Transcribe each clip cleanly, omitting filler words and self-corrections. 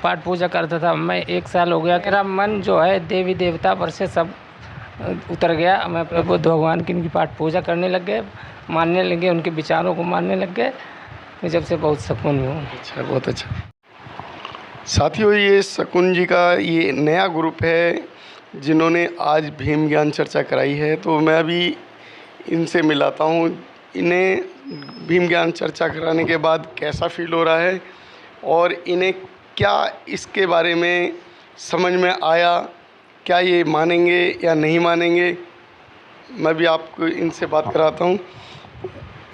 पाठ पूजा करता था। मैं 1 साल हो गया, मेरा मन जो है देवी देवता पर से सब उतर गया। मैं बुद्ध भगवान की इनकी पाठ पूजा करने लग गए, मानने लगे, उनके विचारों को मानने लग गए। मैं जब से बहुत सुकून हूँ। अच्छा, बहुत अच्छा। साथियों, ये शकुन जी का ये नया ग्रुप है जिन्होंने आज भीम ज्ञान चर्चा कराई है। तो मैं अभी इनसे मिलाता हूँ, इन्हें भीम ज्ञान चर्चा कराने के बाद कैसा फील हो रहा है और इन्हें क्या इसके बारे में समझ में आया, क्या ये मानेंगे या नहीं मानेंगे। मैं भी आपको इनसे बात कराता हूँ।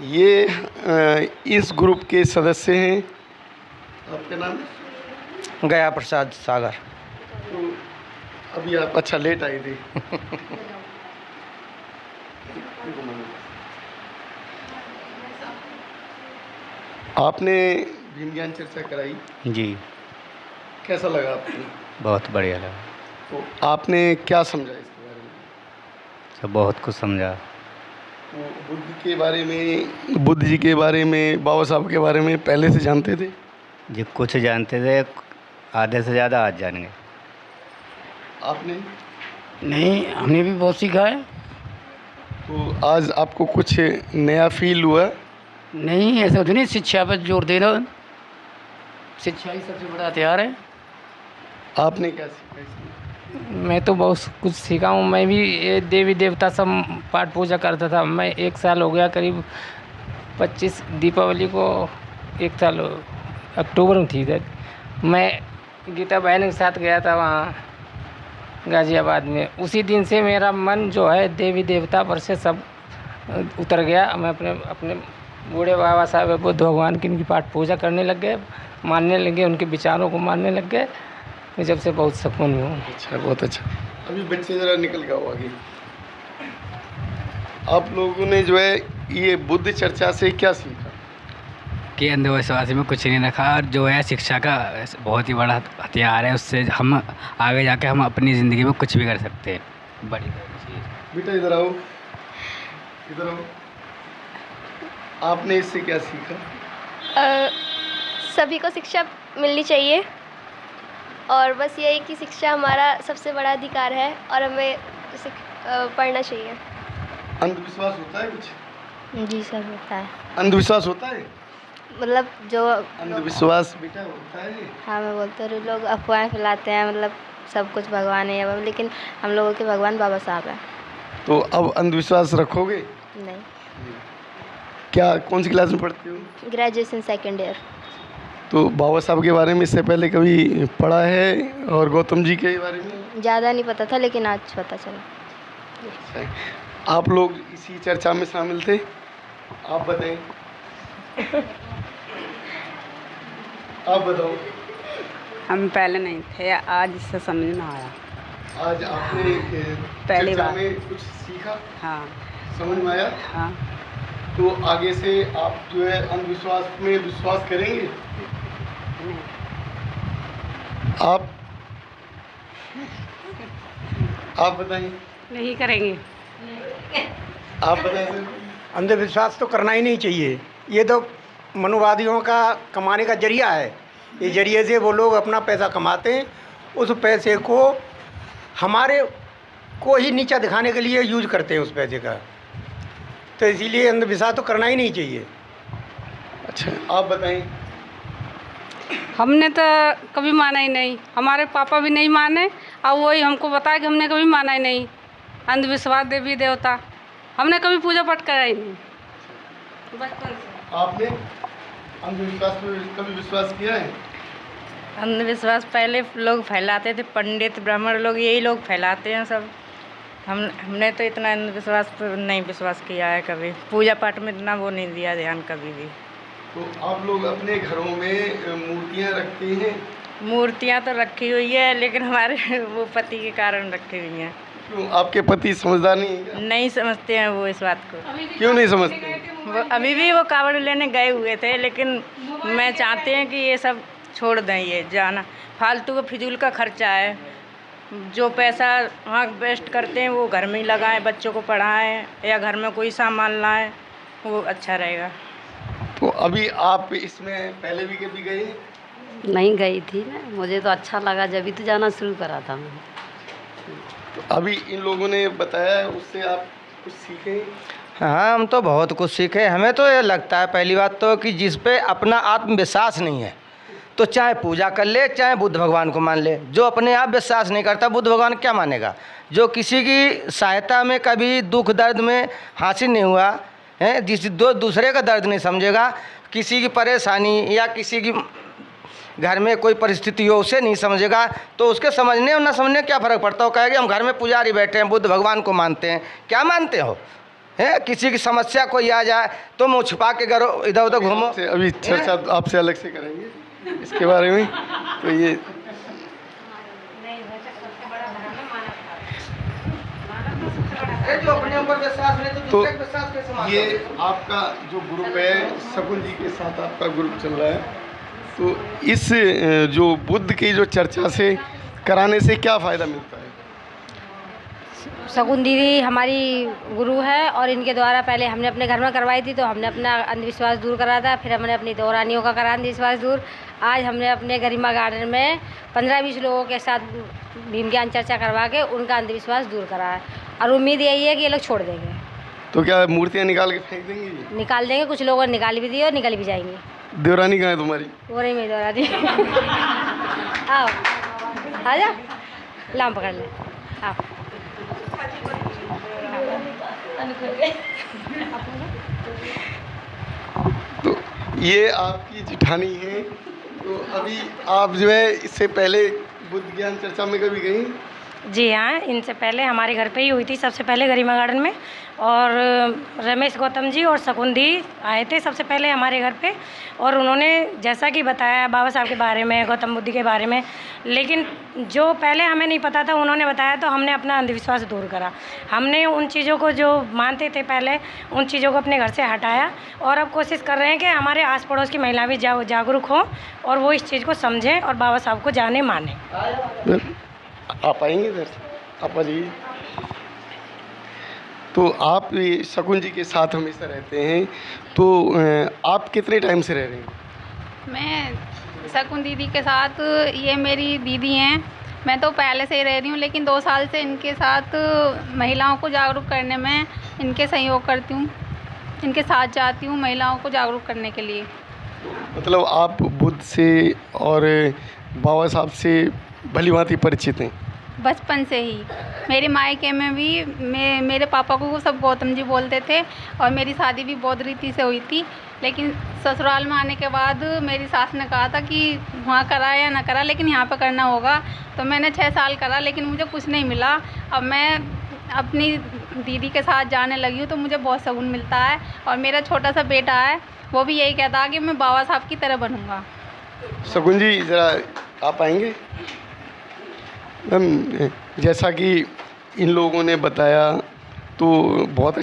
ये इस ग्रुप के सदस्य हैं। आपका नाम? गया प्रसाद सागर। तो अभी आप अच्छा लेट आए थे। आपने भीम ज्ञान चर्चा कराई जी, कैसा लगा आपको? बहुत बढ़िया लगा। तो आपने क्या समझा इसके बारे में? सब बहुत कुछ समझा। तो बुद्ध जी के बारे में, बाबा साहब के बारे में पहले से जानते थे? जो कुछ जानते थे, आधे से ज़्यादा आज जान गए। आपने? नहीं, हमने भी बहुत सीखा है। तो आज आपको कुछ नया फील हुआ? नहीं, ऐसा तो नहीं, शिक्षा पर जोर देना, शिक्षा ही सबसे बड़ा हथियार है। आपने क्या सीखा इसमें? मैं तो बहुत कुछ सीखा हूँ। मैं भी ये देवी देवता सब पाठ पूजा करता था। मैं 1 साल हो गया, करीब 25 दीपावली को 1 साल अक्टूबर में थी सर। मैं गीता बहन के साथ गया था वहाँ गाज़ियाबाद में। उसी दिन से मेरा मन जो है देवी देवता पर से सब उतर गया। मैं अपने बूढ़े बाबा साहब बुद्ध भगवान की इनकी पाठ पूजा करने लग गए, मानने लगे, उनके विचारों को मानने लग गए। मैं जब से बहुत सुकून हूँ। अच्छा, बहुत अच्छा। अभी बच्चे ज़रा निकल गया हो आगे। आप लोगों ने जो है ये बुद्ध चर्चा से क्या सीखा? कि अंधविश्वास में कुछ नहीं रखा, और जो है शिक्षा का बहुत ही बड़ा हथियार है। उससे हम आगे जाके हम अपनी ज़िंदगी में कुछ भी कर सकते हैं। बड़ी चीज़। बेटा इधर आओ, इधर आओ। आपने इससे क्या सीखा? सभी को शिक्षा मिलनी चाहिए, और बस यही कि शिक्षा हमारा सबसे बड़ा अधिकार है और हमें उसे पढ़ना चाहिए। अंधविश्वास होता है कुछ? जी सर, होता है। अंधविश्वास होता है? मतलब जो अंधविश्वास बेटा होता है? हाँ, मैं बोलते हूँ, लोग अफवाहें फैलाते हैं, मतलब सब कुछ भगवान है, लेकिन हम लोगों के भगवान बाबा साहब हैं। तो अब अंधविश्वास रखोगे? नहीं। क्या, कौन सी क्लास में पढ़ती हो? Graduation 2nd year. तो बाबा साहब के बारे में इससे पहले कभी पढ़ा है, और गौतम जी के बारे में? ज़्यादा नहीं पता था, लेकिन आज पता चला। आप लोग इसी चर्चा में शामिल थे? आप बताएं। आप बताओ। हम पहले नहीं थे, आज इससे समझ में आया। आज आपने पहली चर्चा बार में कुछ सीखा? हाँ। समझ में आया? हाँ। तो आगे से आप जो है अंधविश्वास में विश्वास करेंगे? नहीं। आप बताइए। नहीं करेंगे। आप बताएं सर। अंधविश्वास तो करना ही नहीं चाहिए। ये तो मनोवादियों का कमाने का जरिया है। ये जरिए से वो लोग अपना पैसा कमाते हैं, उस पैसे को हमारे को ही नीचा दिखाने के लिए यूज करते हैं उस पैसे का। तो इसीलिए अंधविश्वास तो करना ही नहीं चाहिए। अच्छा, आप बताएं। हमने तो कभी माना ही नहीं, हमारे पापा भी नहीं माने, और वही हमको बताया कि हमने कभी माना ही नहीं। अंधविश्वास, देवी देवता, हमने कभी पूजा पाठ करा ही नहीं बचपन से। आपने अंधविश्वास पे कभी विश्वास किया है? अंधविश्वास पहले लोग फैलाते थे, पंडित ब्राह्मण लोग, यही लोग फैलाते हैं सब। हमने तो इतना अंधविश्वास पर नहीं विश्वास किया है कभी। पूजा पाठ में इतना वो नहीं दिया ध्यान कभी भी। तो आप लोग अपने घरों में मूर्तियाँ रखते हैं? मूर्तियाँ तो रखी हुई है, लेकिन हमारे वो पति के कारण रखी हुई हैं। क्यों, आपके पति समझदार नहीं है क्या? नहीं समझते हैं वो इस बात को। क्यों नहीं समझते? वो अभी भी वो कावड़ लेने गए हुए थे, लेकिन मैं चाहते हैं कि ये सब छोड़ दें, ये जाना फालतू का फिजूल का खर्चा है। जो पैसा वहाँ वेस्ट करते हैं वो घर में ही लगाएं, बच्चों को पढ़ाएं, या घर में कोई सामान लाएं, वो अच्छा रहेगा। तो अभी आप इसमें पहले भी कभी गए? नहीं गई थी ना, मुझे तो अच्छा लगा, जब भी तो जाना शुरू करा था मैंने। तो अभी इन लोगों ने बताया, उससे आप कुछ सीखे? हाँ, हम तो बहुत कुछ सीखे। हमें तो ये लगता है पहली बात तो कि जिस पे अपना आत्मविश्वास नहीं है तो चाहे पूजा कर ले, चाहे बुद्ध भगवान को मान ले। जो अपने आप विश्वास नहीं करता, बुद्ध भगवान क्या मानेगा? जो किसी की सहायता में कभी दुख दर्द में हासिल नहीं हुआ है, दूसरे का दर्द नहीं समझेगा, किसी की परेशानी या किसी की घर में कोई परिस्थिति हो उसे नहीं समझेगा, तो उसके समझने और न समझने क्या फ़र्क पड़ता हो? कहेगा हम घर में पुजारी बैठे हैं, बुद्ध भगवान को मानते हैं। क्या मानते हो? है किसी की समस्या कोई आ जाए तो मुँह छुपा के करो, इधर उधर घूमो। अभी चर्चा आपसे अलग से करेंगे इसके बारे में। तो ये जो अपने ऊपर विश्वास नहीं तो दूसरे के विश्वास कैसे मानोगे? ये आपका जो ग्रुप है, शकुन जी के साथ आपका ग्रुप चल रहा है, तो इस जो बुद्ध की जो चर्चा से कराने से क्या फ़ायदा मिलता है? शकुन दीदी हमारी गुरु है और इनके द्वारा पहले हमने अपने घर में करवाई थी, तो हमने अपना अंधविश्वास दूर करा था। फिर हमने अपनी दो रानियों का करा अंधविश्वास दूर। आज हमने अपने गरिमा गार्डन में 15-20 लोगों के साथ भीम ज्ञान चर्चा करवा के उनका अंधविश्वास दूर करा है, और उम्मीद यही है कि ये लोग छोड़ देंगे। तो क्या मूर्तियाँ निकाल के फेंक देंगी? निकाल देंगे, कुछ लोगों ने निकाल भी दी और निकल भी जाएंगे। देवरानी कहाँ है तुम्हारी? वो नहीं, मेरी देवरानी। आओ, आ जा, लाम पकड़ ले, आओ। तो ये आपकी जिठानी है, तो अभी आप जो है इससे पहले बुद्ध ज्ञान चर्चा में कभी गई? जी हाँ, इनसे पहले हमारे घर पे ही हुई थी, सबसे पहले गरिमा गार्डन में। और रमेश गौतम जी और शकुन दी आए थे सबसे पहले हमारे घर पे, और उन्होंने जैसा कि बताया बाबा साहब के बारे में, गौतम बुद्ध के बारे में, लेकिन जो पहले हमें नहीं पता था उन्होंने बताया, तो हमने अपना अंधविश्वास दूर करा। हमने उन चीज़ों को जो मानते थे पहले, उन चीज़ों को अपने घर से हटाया, और अब कोशिश कर रहे हैं कि हमारे आस पड़ोस की महिला भी जागरूक हों और वो इस चीज़ को समझें और बाबा साहब को जाने माने। आप आएंगे इधर, आप आ जाइए। तो आप ये शकुन जी के साथ हमेशा रहते हैं, तो आप कितने टाइम से रह रहे हैं? मैं शकुन दीदी के साथ, ये मेरी दीदी हैं, मैं तो पहले से ही रह रही हूँ, लेकिन 2 साल से इनके साथ महिलाओं को जागरूक करने में इनके सहयोग करती हूँ, इनके साथ जाती हूँ महिलाओं को जागरूक करने के लिए। मतलब आप बुद्ध से और बाबा साहब से भली भांति परिचित हैं? बचपन से ही। मेरे मायके में भी मेरे पापा को सब गौतम जी बोलते थे, और मेरी शादी भी बौद्ध रीति से हुई थी, लेकिन ससुराल में आने के बाद मेरी सास ने कहा था कि वहाँ करा या ना करा, लेकिन यहाँ पर करना होगा। तो मैंने 6 साल करा, लेकिन मुझे कुछ नहीं मिला। अब मैं अपनी दीदी के साथ जाने लगी हूँ, तो मुझे बहुत सुकून मिलता है। और मेरा छोटा सा बेटा है, वो भी यही कहता है कि मैं बाबा साहब की तरह बनूँगा। शकुन जी ज़रा आप आएंगे? मैम, जैसा कि इन लोगों ने बताया, तो बहुत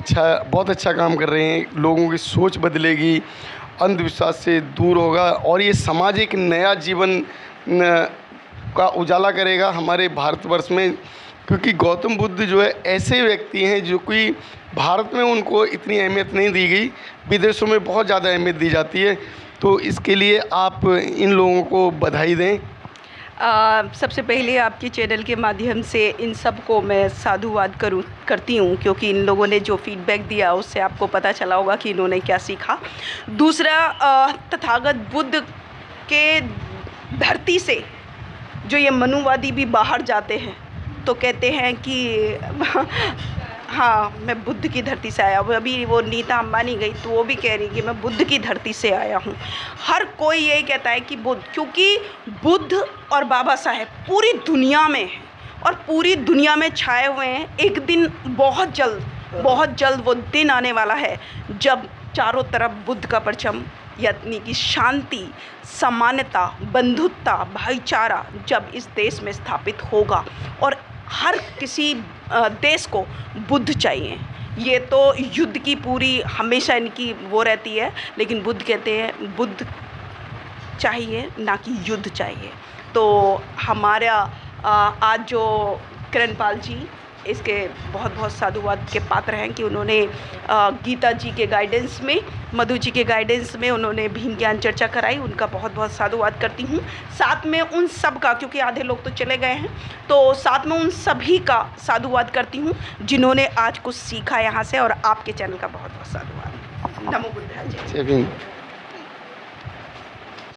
अच्छा काम कर रहे हैं। लोगों की सोच बदलेगी, अंधविश्वास से दूर होगा, और ये समाज एक नया जीवन का उजाला करेगा हमारे भारतवर्ष में। क्योंकि गौतम बुद्ध जो है ऐसे व्यक्ति हैं जो कि भारत में उनको इतनी अहमियत नहीं दी गई, विदेशों में बहुत ज़्यादा अहमियत दी जाती है। तो इसके लिए आप इन लोगों को बधाई दें। सबसे पहले आपके चैनल के माध्यम से इन सब को मैं साधुवाद करती हूँ, क्योंकि इन लोगों ने जो फीडबैक दिया उससे आपको पता चला होगा कि इन्होंने क्या सीखा। दूसरा, तथागत बुद्ध के धरती से जो ये मनुवादी भी बाहर जाते हैं तो कहते हैं कि हाँ, मैं बुद्ध की धरती से आया हूँ। अभी वो नीता अंबानी गई तो वो भी कह रही कि मैं बुद्ध की धरती से आया हूँ। हर कोई यही कहता है कि बुद्ध, क्योंकि बुद्ध और बाबा साहेब पूरी दुनिया में हैं और पूरी दुनिया में छाए हुए हैं। एक दिन बहुत जल्द वो दिन आने वाला है जब चारों तरफ बुद्ध का परचम, यानी कि शांति, समानता, बंधुत्ता, भाईचारा जब इस देश में स्थापित होगा, और हर किसी देश को बुद्ध चाहिए। ये तो युद्ध की पूरी हमेशा इनकी वो रहती है, लेकिन बुद्ध कहते हैं बुद्ध चाहिए ना कि युद्ध चाहिए। तो हमारा आज जो किरणपाल जी इसके बहुत बहुत साधुवाद के पात्र हैं कि उन्होंने गीता जी के गाइडेंस में, मधु जी के गाइडेंस में उन्होंने भीम ज्ञान चर्चा कराई। उनका बहुत बहुत साधुवाद करती हूँ। साथ में उन सब का, क्योंकि आधे लोग तो चले गए हैं, तो साथ में उन सभी का साधुवाद करती हूँ जिन्होंने आज कुछ सीखा यहाँ से, और आपके चैनल का बहुत बहुत साधुवाद। नमो बुद्धाय। जय भीम।